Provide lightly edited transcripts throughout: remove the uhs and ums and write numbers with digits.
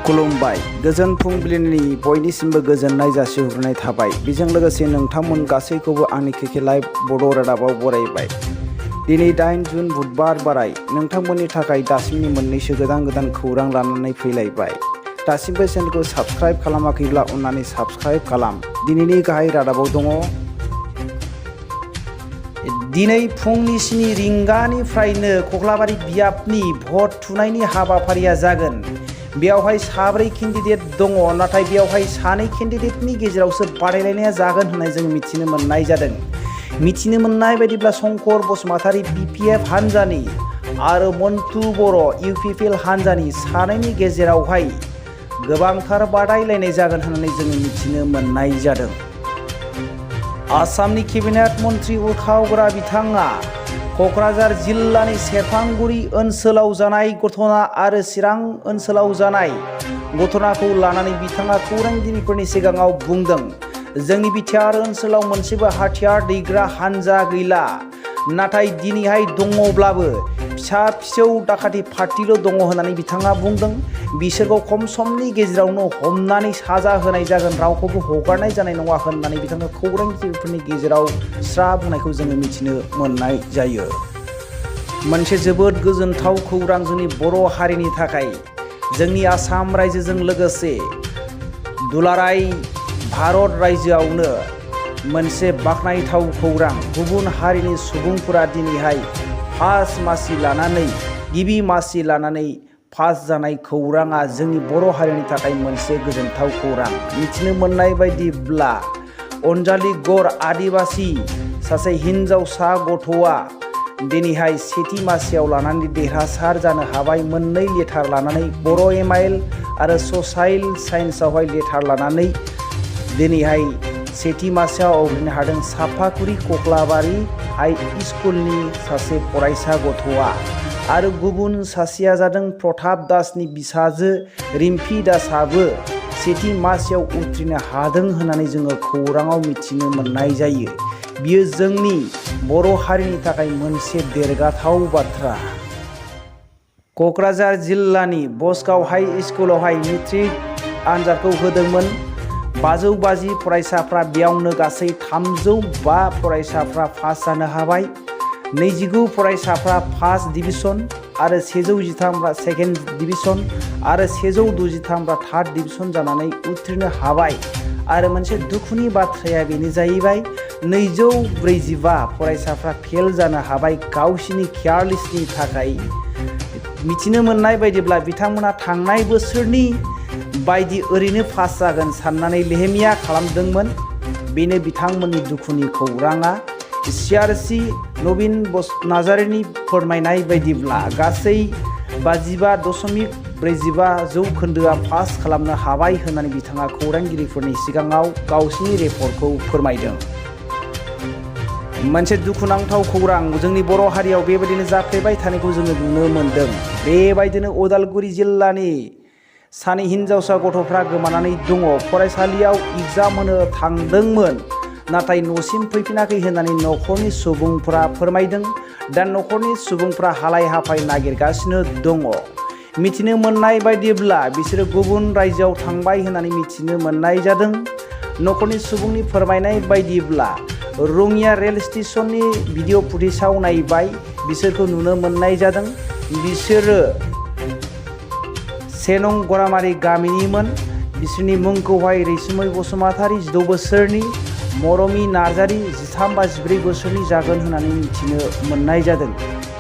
खुलुमबाय गोजोन फुंबिलिनि बयनिसिमबो गोजोननाय जासिहरनाय थाबाय। बेजों लोगोसे नोंथांमोन गासैखौबो आंनि केके लाइभ बड' रादाबाव बरायबाय। दिनै 8 जुन बुधबार बाराय नोंथांमोननि थाखाय दासिमनि मोननैसो गोदान खौरां लानानै फैलायबाय। दासिमबो चेनेलखौ साबस्क्राइब खालामाखैब्ला अन्नानै साबस्क्राइब खालाम। दिनैनि गाहाय रादाबाव दङ। दिनै फुंनि 7 रिंगानिफ्रायनो कक्लाबारि बियाबनि भट थुनायनि हाबाफारिया जागोन। बेयावहाय 4 केन्डिडेट दङ, नाथाय बेयावहाय 2 केन्डिडेटनि गेजेरावसो बादायलायनाया जागोन होननाय जों मिथिनो मोननाय जादों। मिथिनो मोननाय बायदिब्ला शंकर बसुमतारी BPF हान्जानि आरो मन्टु बर' UPPL हान्जानि 2नि गेजेरावहाय गोबांथार बादायलायनाय जागोन होननानै जों मिथिनो मोननाय जादों। आसामनि केबिनेट मन्त्रि उरखावग्रा बिथाङा क'क्राझार जिल्लानि सेरफांगुरि ओनसोलाव जानाय घटना आरो चिरां ओनसोलाव जानाय घटनाखौ लानानै बिथाङा खौरांगिरिफोरनि सिगाङाव बुंदों, जोंनि बिटिआर ओनसोलाव मोनसेबो हाथियार दैग्रा हान्जा गैला, नाथाय दिनैहाय दङब्लाबो फिसा फिसौ दाखाथि पार्टिल' दङ होननानै बिथाङा बुंदों। बिसोरखौ खम समनि गेजेरावनो हमनानै साजा होनाय जागोन, रावखौबो हगारनाय जानाय नङा होननानै बिथाङा खौरांगिरिफोरनि गेजेराव स्रा बुंनायखौ जोङो मिथिनो मोननाय जायो। मोनसे जोबोद गोजोनथाव खौरां जोंनि बर' हारिनि थाखाय। जोंनि आसाम रायजोजों लोगोसे दुलाराय भारत रायजोआवनो मोनसे बाख्नायथाव खौरां। गुबुन हारिनि सुबुंफोरा दिनैहाय गिबि मासि लानानै पास जानाय खौराङा जोंनि बर' हारिनि थाखाय मोनसे गोजोनथाव खौरां। मिथिनो मोननाय बायदिब्ला अनजालि गर आदिबासि सासे हिनजावसा गथ'आ दिनैहाय सेथि मासियाव लानानै देरहासार जानो हाबाय। 2 लेटार लानानै बर' MIL आरो ससाइल साइन्सआवहाय लेटार लानानै दिनैहाय सेथि मासियाव आवग्रिनो हादों। सापागुरि कक्लाबारि हाइ स्कुलनि सासे फरायसा गथ'आ आरो गुबुन सासेया जादों प्रताप दासनि बिसाजो रिम्फि दासआबो सेथि मासियाव उथ्रिनो हादों होननानै जोङो खौराङाव मिथिनो मोननाय जायो। बियो जोंनि बर' हारिनि थाखाय मोनसे देरगाथाव बाथ्रा। क'क्राझार जिल्लानि बसगाव हाइ स्कुलावहाय मेट्रिक आनजादखौ होदोंमोन। 550 फरायसाफ्रा, बेयावनो गासै 305 फरायसाफ्रा पास जानो हाबाय। 29 फरायसाफ्रा फार्स्ट डिभिजन आरो 113फ्रा सेकेन्ड डिभिजन आरो 163फ्रा थार्ड डिभिजन जानानै उथ्रिनो हाबाय। आरो मोनसे दुखुनि बाथ्राया बेनो जाहैबाय 245 फरायसाफ्रा फेल जानो हाबाय गावसिनि केयारलेसनि थाखाय। मिथिनो मोननाय बायदिब्ला बिथांमोना थांनाय बोसोरनि बायदि ओरैनो पास जागोन साननानै लेहेमिया खालामदोंमोन। बेनो बिथांमोननि दुखुनि खौराङा। CRC नवीन नार्जारिनि फोरमायनाय बायदिब्ला गासै 55.45% पास खालामनो हाबाय होननानै बिथाङा खौरांगिरिफोरनि सिगाङाव गावसिनि रिपर्टखौ फोरमायदों। मोनसे दुखुनांथाव खौरां जोंनि बर' हारियाव बेबायदिनो जाफ्लेबाय थानायखौ जोङो नुनो मोनदों। बेबायदिनो उदालगुरि जिल्लानि 2 हिनजावसा गथ'फ्रा गोमानानै दङ। फरायसालियाव एग्जाम होनो थांदोंमोन, नाथाय न'सिम फैफिनाखै होननानै न'खरनि सुबुंफ्रा फोरमायदों। दा न'खरनि सुबुंफ्रा हालाय हाफाय नागिरगासिनो दङ। मिथिनो मोननाय बायदिब्ला बिसोरो गुबुन रायजोआव थांबाय होननानै मिथिनो मोननाय जादों। न'खरनि सुबुंनि फोरमायनाय बायदिब्ला रङिया रेल स्टेशननि भिडिअ फुटेजाव नायबाय बिसोरखौ नुनो मोननाय जादों। बिसोरो 1 नं गरामारि गामिनिमोन। बिसोरनि मुंखौहाय रैसुमै बसुमतारी 16 बोसोरनि, मरमि नार्जारि 13 बा 14 बोसोरनि जागोन होननानै मिथिनो मोननाय जादों।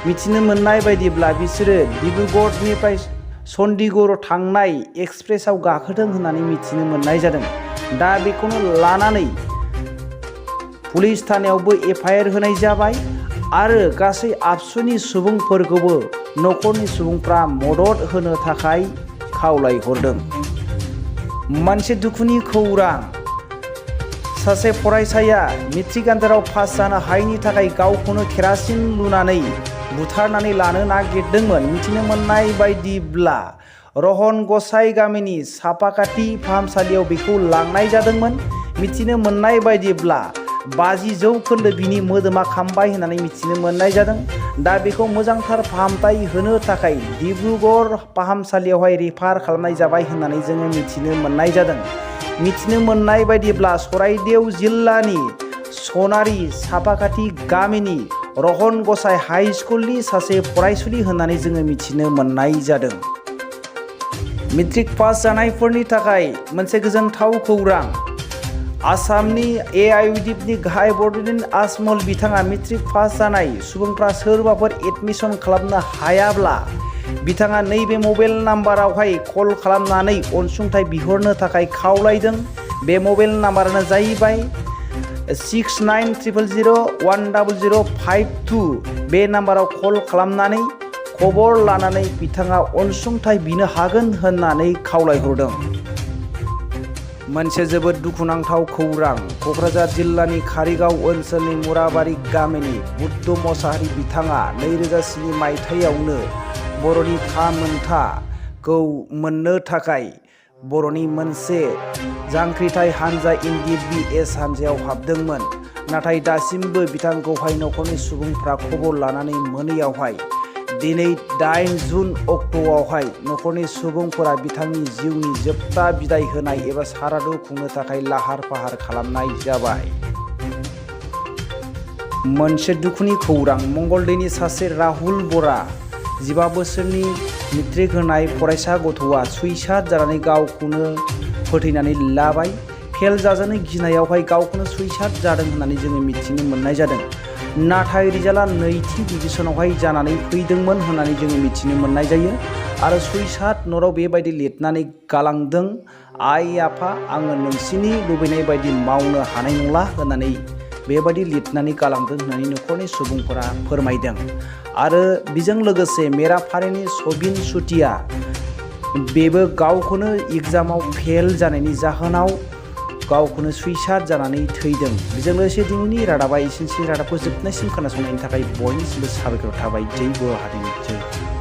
मिथिनो मोननाय बायदिब्ला बिसोरो डिब्रुगड़निफ्राय चन्डीगढ़ थांनाय एक्सप्रेसआव गाखोदों होननानै मिथिनो मोननाय जादों। दा बेखौनो लानानै पुलिस थानायावबो FIR होनाय जाबाय आरो गासै आबसुनि सुबुंफोरखौबो न'खरनि सुबुंफ्रा मदद होनो थाखाय खावलायहरदों। मोनसे दुखुनि खौरां, सासे फरायसाया मेट्रिक आनजादाव पास जानो हायैनि थाखाय गावखौनो केरासिन लुनानै बुथारनानै लानो नागिरदोंमोन। मिथिनो मोननाय बायदिब्ला रहन गसाइ गामिनि सापाकाति फाहामसालियाव बेखौ लांनाय जादोंमोन। मिथिनो मोननाय बायदिब्ला 50% बिनि मोदोमा खामबाय होननानै मिथिनो मोननाय जादों। दा बेखौ मोजांथार फाहामथाय होनो थाखाय डिब्रुगड़ फाहामसालियावहाय रेफार खालामनाय जाबाय होननानै जोङो मिथिनो मोननाय जादों। मिथिनो मोननाय बायदिब्ला चराइदेव जिल्लानि सनारि सापाखाथि गामिनि रहन गसाइ हाइ स्कुलनि सासे फरायसुलि होननानै जोङो मिथिनो मोननाय जादों। मेट्रिक पास जानायफोरनि थाखाय मोनसे गोजोनथाव खौरां। आसामनि AIUDIFनि गाहाय बड'लेण्ड आजमल बिथाङा मेट्रिक पास जानाय सुबुंफ्रा सोरबाफोर एडमिसन खालामनो हायाब्ला बिथाङा नैबे मबाइल नाम्बारावहाय कल खालामनानै अनसुंथाइ बिहरनो थाखाय खावलायदों। बे मबाइल नाम्बारानो जाहैबाय 6900010052। बे नाम्बाराव कल खालामनानै खबर लानानै बिथाङा अनसुंथाइ बिनो हागोन होननानै खावलायहरदों। मोनसे जोबोद दुखुनांथाव खौरां। क'क्राझार जिल्लानि कारिगाव ओनसोलनि मुराबारि गामिनि बुद्ध मोसाहारि बिथाङा 2007 मायथाइयावनो बर'नि मोनथाखौ मोननो थाखाय बर'नि मोनसे जांख्रिथाय हानजा NDBS हानजायाव हाबदोंमोन। नाथाय दासिमबो बिथांखौहाय न'खरनि सुबुंफ्रा खबर लानानै मोनैयावहाय दिनै 8 जुन अक्ट'आवहाय न'खरनि सुबुंफोरा बिथांनि जिउनि जोबथा बिदाय होनाय एबा सारादु खुंनो थाखाय लाहार फाहार खालामनाय जाबाय। मोनसे दुखुनि खौरां। मंगलदैनि सासे राहुल बरा 15 बोसोरनि मेट्रिक होनाय फरायसा गथ'आ सुइसाइड जानानै गावखौनो फोथैनानै लाबाय। फेल जाजानो गिनायावहाय गावखौनो सुइसाइड जादों होननानै जोङो मिथिनो मोननाय जादों। नाथाय रिजाल्टआ नैथि डिभिजनावहाय जानानै फैदोंमोन होननानै जोङो मिथिनो मोननाय जायो। आरो सुइसाइड नटआव बेबायदि लिरनानै गालांदों, आइ आफा आङो नोंसिनि लुबैनाय बायदि मावनो हानाय नंला होननानै बेबायदि लिरनानै गालांदों होननानै न'खरनि सुबुंफोरा फोरमायदों। आरो बेजों लोगोसे मेराफारिनि सबिन सुतिया बेबो गावखौनो एग्जामाव फेल जानायनि जाहोनाव गावखौनो सुइसाइड जानानै थैदों। बेजों लोगोसे दिनैनि रादाबा एसेनोसै। रादाबखौ जोबनायसिम खोनासंनायनि थाखाय बयनिसिमबो साबायखर थाबाय। जय बर' हारिनि जय।